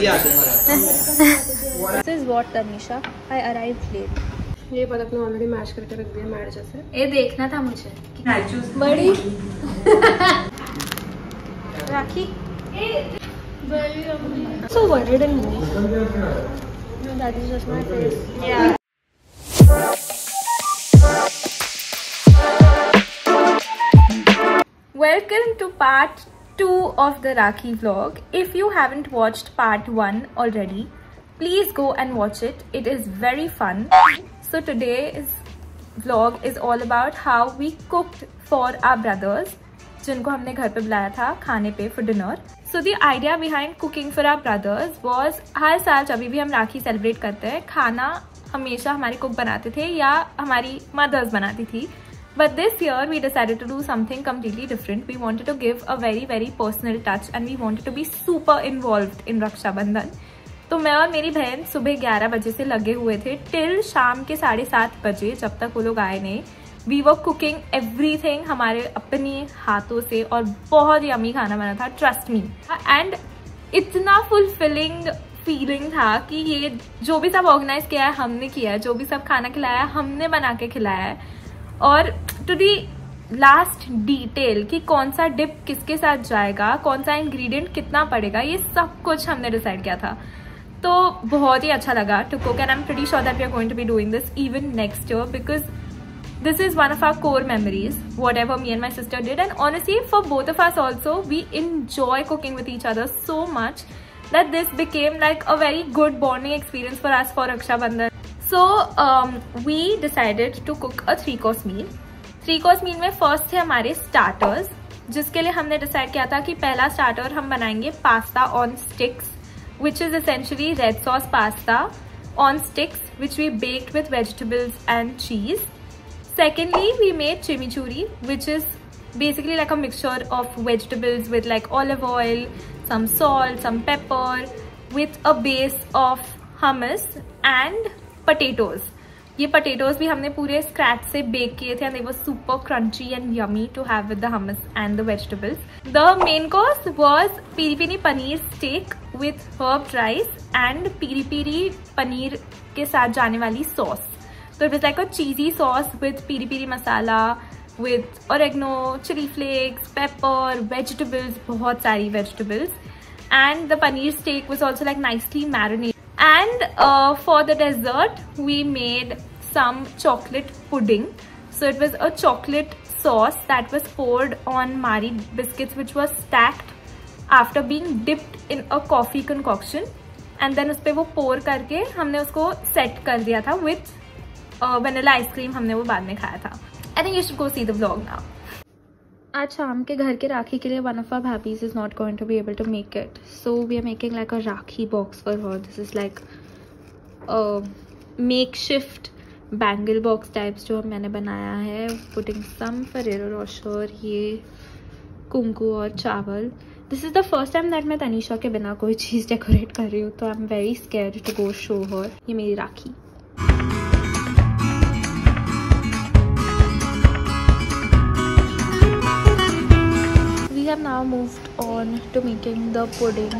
This is what Tanisha. I arrived late. ये पता अपने ऑलरेडी मैच करके रख दिया मैच जैसे। ये देखना था मुझे। बड़ी राखी। So worried and moved. No, that is just my face. Yeah. Welcome to part 2 of the Rakhi vlog. If you haven't watched part 1 already, please go and watch it. It is very fun. So today's vlog is all about how we cooked for our brothers, जिनको हमने घर पे बुलाया था खाने पे for dinner. So the idea behind cooking for our brothers was हर साल जब भी हम राखी सेलिब्रेट करते हैं खाना हमेशा हमारे कुक बनाते थे या हमारी मदर्स बनाती थी. But this year we decided to do something completely different. We wanted to give a very personal touch and we wanted to be super involved in Raksha Bandhan. तो मैं और मेरी बहन सुबह 11 बजे से लगे हुए थे टिल शाम के 7:30 बजे जब तक वो लोग आए नहीं. We were cooking everything हमारे अपनी हाथों से और बहुत यम्मी खाना बना था, trust me. And इतना fulfilling फीलिंग था कि ये जो भी सब ऑर्गेनाइज किया है हमने किया है, जो भी सब खाना खिलाया है हमने बना के खिलाया है. और टू दी लास्ट डिटेल कि कौन सा डिप किसके साथ जाएगा, कौन सा इंग्रेडिएंट कितना पड़ेगा, ये सब कुछ हमने डिसाइड किया था. तो बहुत ही अच्छा लगा to cook and I am pretty sure that we are going to be doing this even next year because this is one of our core memories, whatever me and my sister did, and honestly for both of us also we enjoy cooking with each other so much that this became like a very good bonding experience for us for Raksha Bandhan. So we decided to cook a 3-course meal. 3-course meal में first थे हमारे starters, जिसके लिए हमने decide किया था कि पहला starter हम बनाएंगे pasta on sticks, which is essentially red sauce pasta on sticks which we baked with vegetables and cheese. Secondly, we made chimichurri, which is basically like a mixture of vegetables with like olive oil, some salt, some pepper, with a base of hummus and potatoes. ये potatoes भी हमने पूरे scratch से bake किए थे and they were super crunchy and yummy to have with the hummus and the vegetables. The main course was piri piri paneer steak with herbed rice and piri piri paneer के साथ जाने वाली sauce. So it was like a cheesy sauce with piri piri masala, with oregano, chili flakes, pepper, vegetables, बहुत सारी vegetables, and the paneer steak was also like nicely marinated. And for the dessert, we made some chocolate pudding. So it was a chocolate sauce that was poured on Marie biscuits, which was stacked after being dipped in a coffee concoction, and then उसपे वो pour करके हमने उसको set कर दिया था with vanilla ice cream हमने वो बाद में खाया था. I think you should go see the vlog now. आज शाम के घर के राखी के लिए one of our bhabhis is not going to be able to make it, so we are making like a Rakhi box for her. This is like makeshift bangle box types जो मैंने बनाया है. पुटिंग सम फेरेरो रोशर, ये कुंकू और चावल. This is the first time that मैं तनीषा के बिना कोई चीज़ डेकोरेट कर रही हूँ, तो I am very scared to go show her. ये मेरी Rakhi. We have now moved on to making the pudding.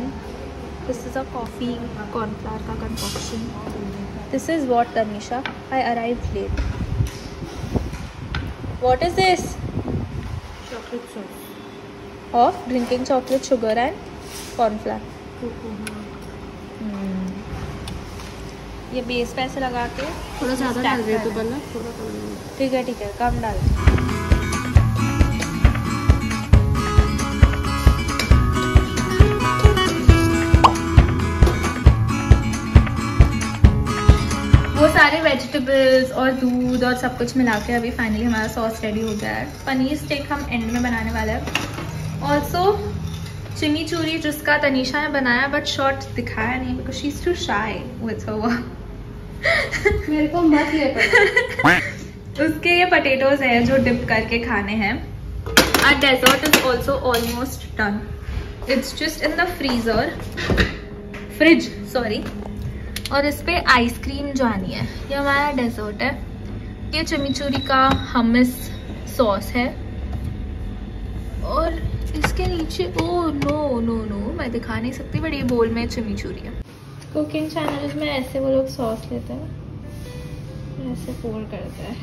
This is a coffee cornflour ka concoction. This is what Tanisha. I arrived late. What is this? Chocolate sauce. Of drinking chocolate, sugar and cornflour. ये base पे ऐसे लगा के थोड़ा ज़्यादा डाल रही है तो बना थोड़ा कम. ठीक है कम डाल. वो सारे वेजिटेबल्स और दूध और सब कुछ मिला के अभी फाइनली हमारा सॉस रेडी हो गया है. पनीर स्टेक हम एंड में बनाने वाले हैं. ऑल्सो चिमीचूरी जिसका तनीषा ने बनाया बट शॉर्ट दिखाया नहीं because she is to shy with her work. मेरे को मत ले उसके ये पोटैटोज हैं जो डिप करके खाने हैं. Our dessert is also almost done. It's just in the fridge, sorry. और इस पे आइसक्रीम जो आनी है. ये हमारा डेजर्ट है. ये चिमीचूरी का हमस सॉस है और इसके नीचे ओ नो नो नो मैं दिखा नहीं सकती, बट ये बोल में चमिचूरी है। कुकिंग चैनल्स में ऐसे वो लोग सॉस लेते हैं, ऐसे पोर करते हैं।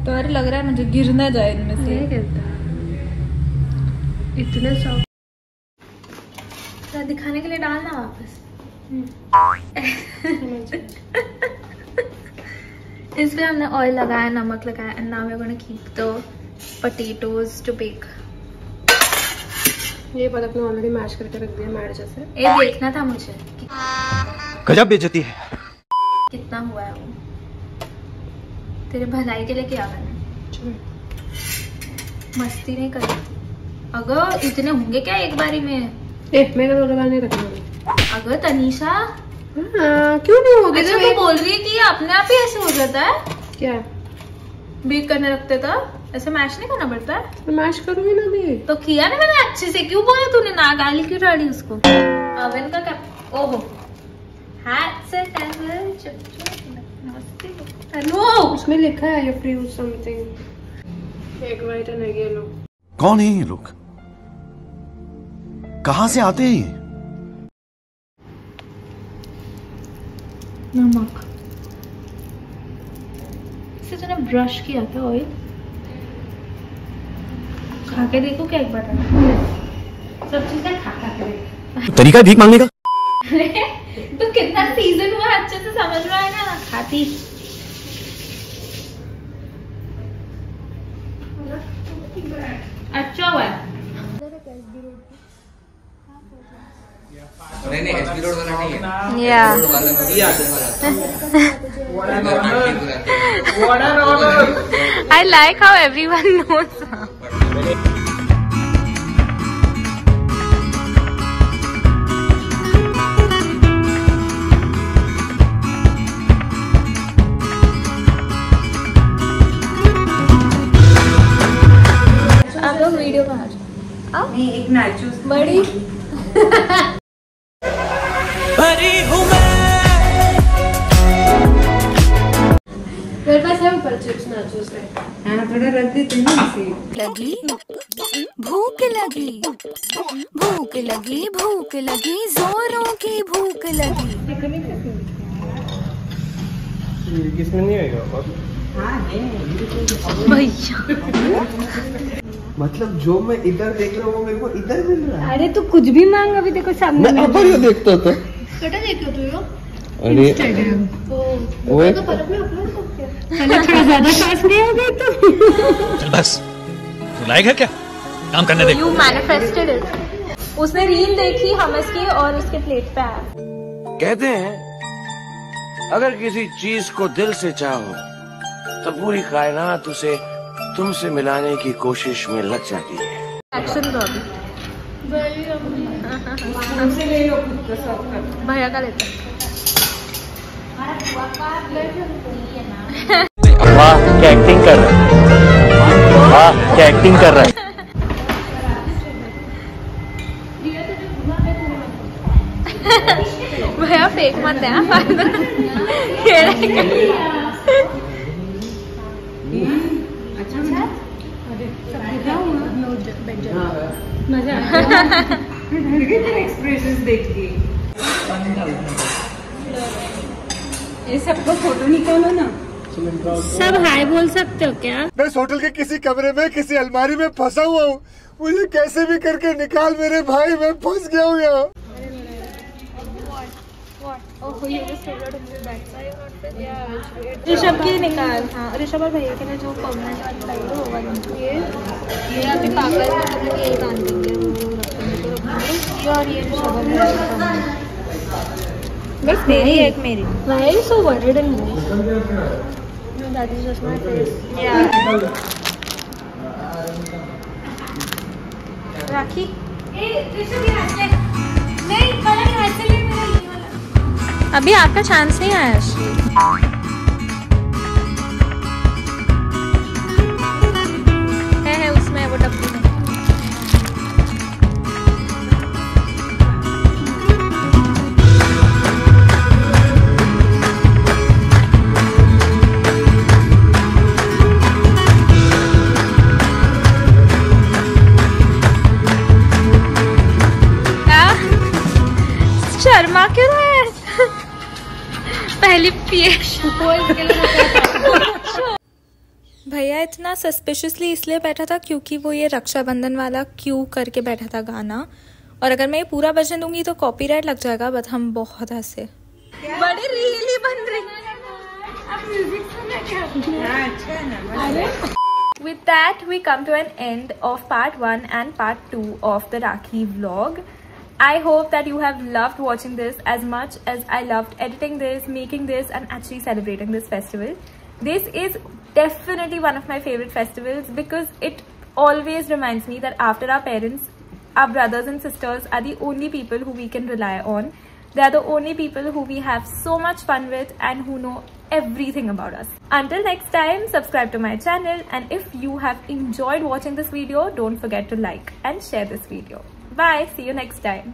तो अरे लग रहा है मुझे गिर ना जाए इनमें से। इतने सॉफ्ट दिखाने के लिए डालना वापस। इसमें हमने ऑयल लगाया, नमक लगाया, and now we're gonna keep the potatoes to bake। ये पलक ने ऑलरेडी मैश करके रख दिया मैड जैसे। ये देखना था मुझे गजब बेइज्जती है। कितना हुआ है वो, तेरे भलाई के लिए क्या करना। मस्ती नहीं करी अगर इतने होंगे क्या एक बारी में। मेरा तो लगाने रखना। अगर तनीषा क्यों नहीं होगा? अच्छा तो बोल रही है कि अपने आप ही ऐसे हो जाता है। क्या बेक करने रखते था, ऐसे मैश नहीं करना पड़ता है। तो मैश करूंगी ना भी तो किया ना मैंने अच्छे से, क्यों बोला तूने ना गाली क्यों डाली उसको। ओवन का क्या, ओहो हाथ से हेलो उसमें लिखा है you free something egg white and egg yellow. कौन है ये लोग, कहां से आते हैं? नमक इसे तूने ब्रश किया क्या ऑयल? खा के देखो क्या एक बार, सब चीजें खा के देखो। तरीका भीख मांगने का। तो कितना सीजन हुआ अच्छे से समझ रहा है ना, खाती। अच्छा हुआ है। नहीं एसपी रोड वाला नहीं है। Yeah. I like how everyone knows. आप लोग वीडियो बना रहे हैं। एक नाचूस बड़ी मेरे पास है ऊपर चिप्स नाचोस है। हाँ थोड़ा रख देते हैं ना इसे। लगी भूख लगी, भूख लगी, भूख लगी, जोरों की भूख लगी। इसमें नहीं आएगा। हाँ है भैया। मतलब जो मैं इधर देख रहा हूँ वो मेरे को इधर मिल रहा है। अरे तू कुछ भी मांग, अभी देखो सामने मैं अपर ये देखता था। कटा देखो तू यो। अरे ओए तो फर्क नहीं अपलोड करते हैं। पहले थोड़ा ज्यादा खास नहीं हो गई तो। चल बस, तू लायक है क्या काम करने? देख You manifested it। उसने रील देखी हमस की और उसके प्लेट पे आया। कहते हैं अगर किसी चीज को दिल से चाहो तो पूरी कायनात उसे तुमसे मिलाने की कोशिश में लग जाती है। एक्शन दो अभी। भैया का लेते हैं। वाह क्या एक्टिंग कर रहा है, वाह क्या एक्टिंग कर रहा है। भैया फेक मत है। एक्सप्रेशंस देख के ये सबको फोटो निकालो ना। सब हाय बोल सकते हो क्या? मैं इस होटल के किसी कमरे में किसी अलमारी में फंसा हुआ हूँ, मुझे कैसे भी करके निकाल मेरे भाई, मैं फंस गया हूँ यहाँ। ऋषभ की निकाल। हाँ ऋषभ और भैया के लिए जो परमानेंट वाली लाई हो होगा। ये अभी पागल मतलब यही बांध देंगे ये, और ये ऋषभ और भैया का बस मेरी एक मेरी। Why are you so worried and nice? No, that is just my face. Yeah. राखी। नहीं कलर यहाँ से ले, मेरा ये वाला। अभी आपका चांस नहीं आया श्री। है उसमें वो डब्बी में। पहले भैया इतना सस्पिशियसली इसलिए बैठा था क्योंकि वो ये रक्षाबंधन वाला क्यों करके बैठा था गाना, और अगर मैं ये पूरा बजने दूंगी तो कॉपीराइट लग जाएगा। बट हम बहुत हंसे, बड़ी रील ही बन रही। With that, we come to an end of part 1 and part 2 of the Rakhi vlog. I hope that you have loved watching this as much as I loved editing this, making this and actually celebrating this festival. This is definitely one of my favorite festivals because it always reminds me that after our parents, our brothers and sisters are the only people who we can rely on. They are the only people who we have so much fun with and who know everything about us. Until next time, subscribe to my channel, and if you have enjoyed watching this video, don't forget to like and share this video. Bye, see you next time.